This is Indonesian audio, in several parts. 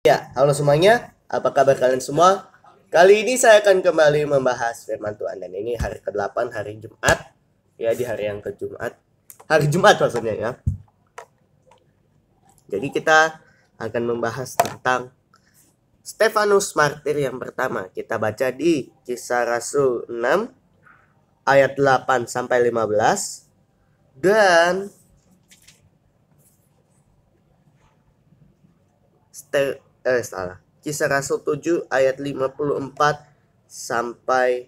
Ya, halo semuanya. Apa kabar kalian semua? Kali ini saya akan kembali membahas firman Tuhan dan ini hari ke-8 hari Jumat. Ya, di hari yang ke-Jumat. Hari Jumat maksudnya ya. Jadi kita akan membahas tentang Stefanus martir yang pertama. Kita baca di Kisah Rasul 6 ayat 8 sampai 15 dan Kisah Rasul 7 ayat 54 sampai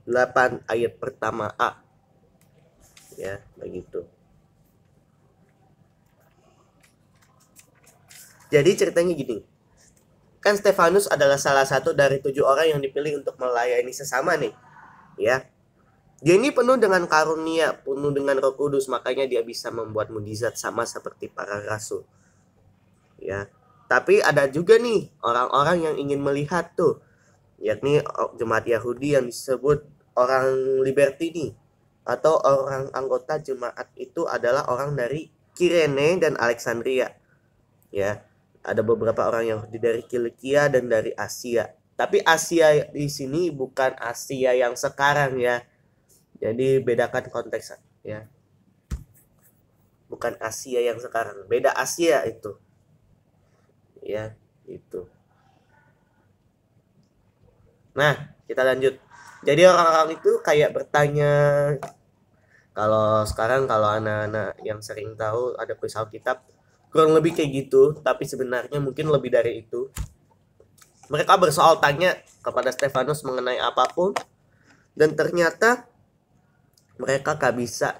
8 ayat pertama A. Ya, begitu. Jadi ceritanya gini. Kan Stefanus adalah salah satu dari 7 orang yang dipilih untuk melayani sesama nih. Ya. Dia ini penuh dengan karunia, penuh dengan Roh Kudus, makanya dia bisa membuat mukjizat sama seperti para rasul. Ya. Tapi ada juga nih orang-orang yang ingin melihat tuh, yakni jemaat Yahudi yang disebut orang Libertini atau orang anggota jemaat itu adalah orang dari Kirene dan Alexandria. Ya, ada beberapa orang Yahudi dari Kilikia dan dari Asia. Tapi Asia di sini bukan Asia yang sekarang ya. Jadi bedakan konteks ya. Bukan Asia yang sekarang, beda Asia itu. Ya, itu. Nah, kita lanjut. Jadi orang-orang itu kayak bertanya, kalau sekarang kalau anak-anak yang sering tahu ada kuis Alkitab, kurang lebih kayak gitu, tapi sebenarnya mungkin lebih dari itu. Mereka bersoal tanya kepada Stefanus mengenai apapun, dan ternyata mereka gak bisa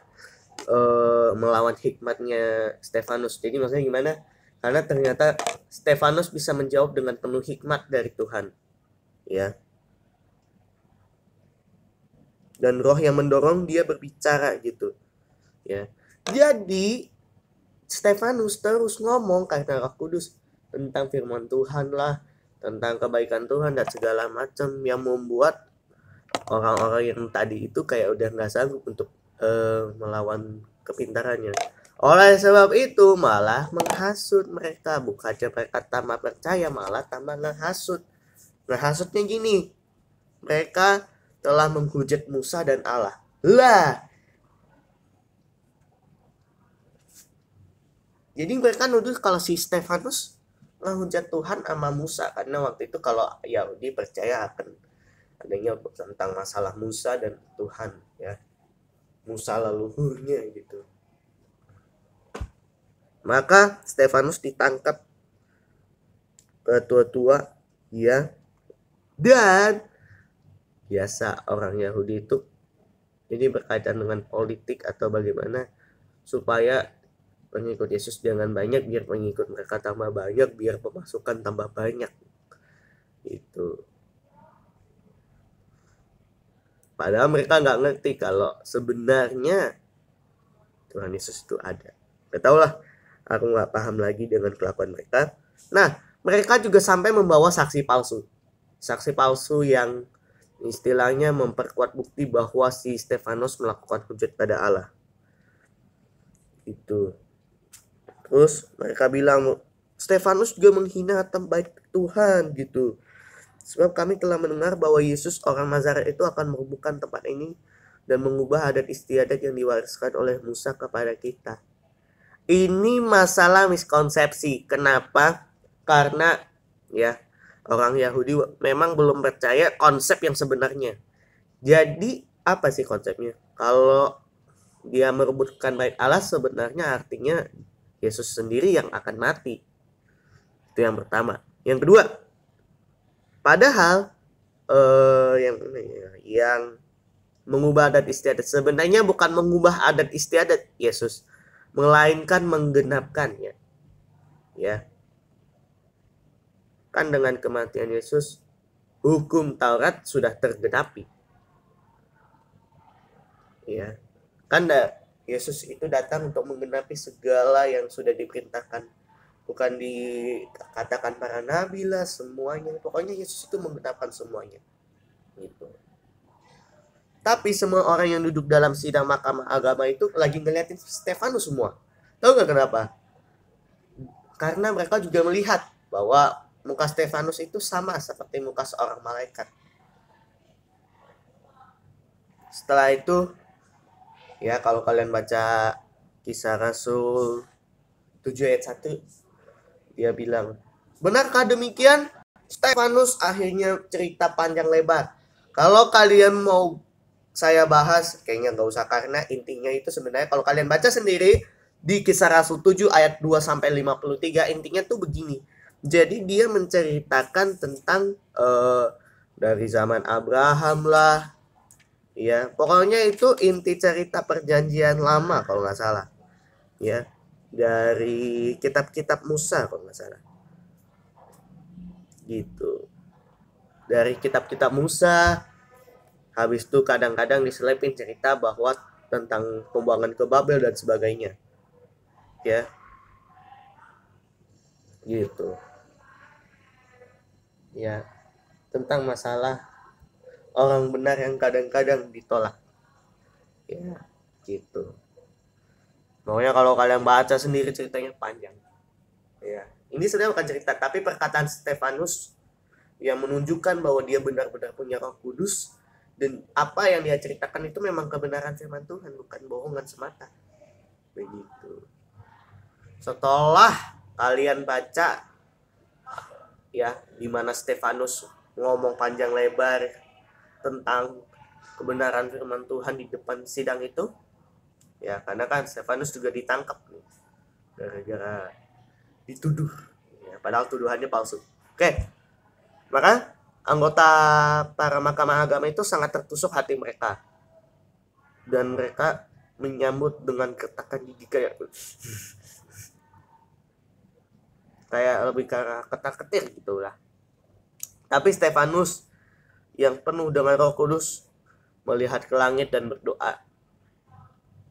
melawan hikmatnya Stefanus. Jadi maksudnya gimana? Karena ternyata Stefanus bisa menjawab dengan penuh hikmat dari Tuhan. Ya. Dan roh yang mendorong dia berbicara gitu. Ya. Jadi Stefanus terus ngomong karena Roh Kudus tentang firman Tuhan lah, tentang kebaikan Tuhan dan segala macam yang membuat orang-orang yang tadi itu kayak udah nggak sanggup untuk melawan kepintarannya. Oleh sebab itu malah menghasut mereka. Bukannya mereka tambah percaya, malah tambah menghasut. Menghasutnya gini, mereka telah menghujat Musa dan Allah. Lah, jadi mereka nuduh kalau si Stefanus menghujat Tuhan sama Musa, karena waktu itu kalau Yahudi percaya akan adanya tentang masalah Musa dan Tuhan ya, Musa leluhurnya gitu. Maka Stefanus ditangkap ketua-tua ya, dan biasa orang Yahudi itu ini berkaitan dengan politik atau bagaimana supaya pengikut Yesus jangan banyak, biar pengikut mereka tambah banyak, biar pemasukan tambah banyak. Itu. Padahal mereka nggak ngerti kalau sebenarnya Tuhan Yesus itu ada. Gak tau lah, aku nggak paham lagi dengan kelakuan mereka. Nah, mereka juga sampai membawa saksi palsu. Saksi palsu yang istilahnya memperkuat bukti bahwa si Stefanus melakukan hujat pada Allah. Itu. Terus mereka bilang Stefanus juga menghina tempat Tuhan gitu. Sebab kami telah mendengar bahwa Yesus orang Nazaret itu akan merubuhkan tempat ini dan mengubah adat istiadat yang diwariskan oleh Musa kepada kita. Ini masalah miskonsepsi. Kenapa? Karena ya orang Yahudi memang belum percaya konsep yang sebenarnya. Jadi apa sih konsepnya? Kalau dia merebutkan bait Allah sebenarnya artinya Yesus sendiri yang akan mati. Itu yang pertama. Yang kedua, padahal yang mengubah adat istiadat sebenarnya bukan mengubah adat istiadat Yesus, melainkan menggenapkannya. Ya. Kan dengan kematian Yesus hukum Taurat sudah tergenapi. Ya. Kan Yesus itu datang untuk menggenapi segala yang sudah diperintahkan. Bukan dikatakan para nabi lah semuanya. Pokoknya Yesus itu menggenapkan semuanya. Gitu. Tapi semua orang yang duduk dalam sidang mahkamah agama itu lagi ngeliatin Stefanus semua. Tahu gak kenapa? Karena mereka juga melihat bahwa muka Stefanus itu sama seperti muka seorang malaikat. Setelah itu, ya kalau kalian baca Kisah Rasul 7 ayat 1, dia bilang, benarkah demikian? Stefanus akhirnya cerita panjang lebar. Kalau kalian mau saya bahas, kayaknya nggak usah, karena intinya itu sebenarnya kalau kalian baca sendiri di Kisah Rasul 7 ayat 2 sampai 53, intinya tuh begini. Jadi dia menceritakan tentang dari zaman Abraham lah, ya pokoknya itu inti cerita perjanjian lama kalau nggak salah, ya dari kitab-kitab Musa kalau nggak salah, gitu. Dari kitab-kitab Musa, habis itu kadang-kadang diselipin cerita bahwa tentang pembuangan ke Babel dan sebagainya, ya gitu, ya tentang masalah orang benar yang kadang-kadang ditolak, ya gitu. Pokoknya kalau kalian baca sendiri ceritanya panjang, ya ini sebenarnya bukan cerita tapi perkataan Stefanus yang menunjukkan bahwa dia benar-benar punya Roh Kudus, dan apa yang dia ceritakan itu memang kebenaran firman Tuhan, bukan bohongan semata, begitu. Setelah kalian baca ya gimana Stefanus ngomong panjang lebar tentang kebenaran firman Tuhan di depan sidang itu, ya karena kan Stefanus juga ditangkap nih gara-gara dituduh, ya padahal tuduhannya palsu. Oke, maka anggota para mahkamah agama itu sangat tertusuk hati mereka, dan mereka menyambut dengan gertakan gigi kayak lebih ke arah ketar-ketir gitulah. Tapi Stefanus yang penuh dengan Roh Kudus melihat ke langit dan berdoa,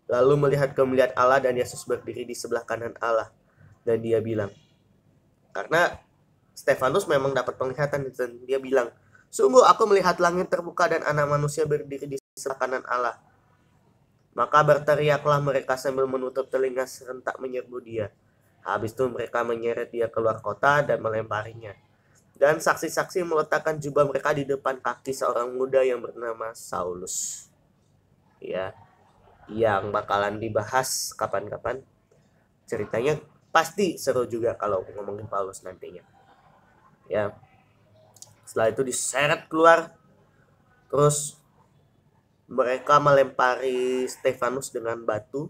lalu melihat kemuliaan Allah dan Yesus berdiri di sebelah kanan Allah, dan dia bilang, karena Stefanus memang dapat penglihatan, dan dia bilang, sungguh aku melihat langit terbuka dan anak manusia berdiri di sebelah kanan Allah. Maka berteriaklah mereka sambil menutup telinga serentak menyerbu dia. Habis itu mereka menyeret dia keluar kota dan melemparinya. Dan saksi-saksi meletakkan jubah mereka di depan kaki seorang muda yang bernama Saulus, ya, yang bakalan dibahas kapan-kapan. Ceritanya pasti seru juga kalau ngomongin Paulus nantinya, ya. Setelah itu diseret keluar, terus mereka melempari Stefanus dengan batu,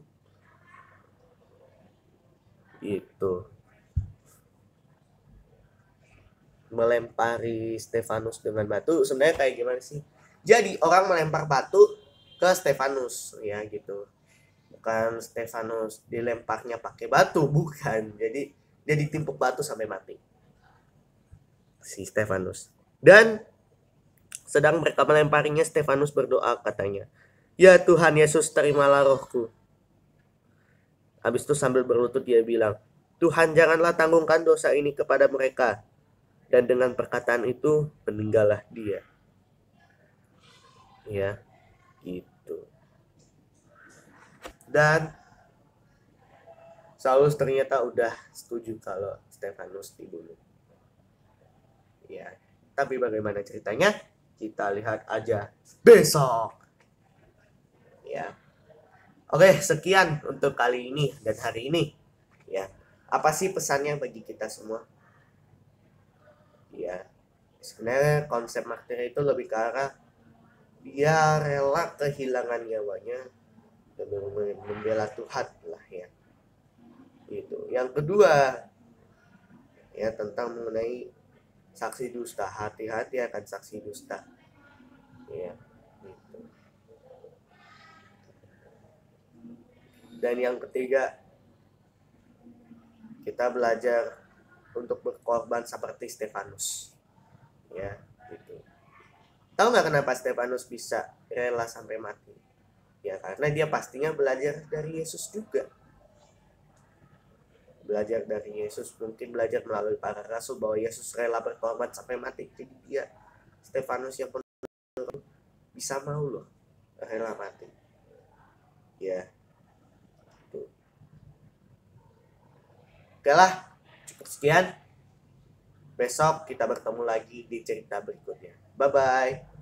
gitu. Melempari Stefanus dengan batu sebenarnya kayak gimana sih? Jadi orang melempar batu ke Stefanus, ya gitu. Bukan Stefanus dilemparnya pakai batu, bukan. Jadi dia ditimpuk batu sampai mati si Stefanus. Dan sedang mereka melemparinya, Stefanus berdoa, katanya, ya Tuhan Yesus, terimalah rohku. Habis itu sambil berlutut dia bilang, Tuhan janganlah tanggungkan dosa ini kepada mereka. Dan dengan perkataan itu meninggallah dia, ya gitu. Dan Saulus ternyata udah setuju kalau Stefanus dibunuh, ya. Tapi bagaimana ceritanya kita lihat aja besok, ya. Oke, sekian untuk kali ini dan hari ini, ya. Apa sih pesannya bagi kita semua? Ya, sebenarnya konsep martir itu lebih ke arah dia rela kehilangan nyawanya demi membela Tuhan lah, ya. Itu. Yang kedua, ya tentang mengenai saksi dusta, hati-hati akan saksi dusta, ya. Gitu. Dan yang ketiga, kita belajar untuk berkorban seperti Stefanus, ya gitu. Tahu nggak kenapa Stefanus bisa rela sampai mati? Ya karena dia pastinya belajar dari Yesus juga. Belajar dari Yesus, mungkin belajar melalui para rasul bahwa Yesus rela berkorban sampai mati. Jadi dia, Stefanus yang penuh bisa mau loh rela mati, ya. Tuh. Oke lah, cukup sekian. Besok kita bertemu lagi di cerita berikutnya. Bye bye.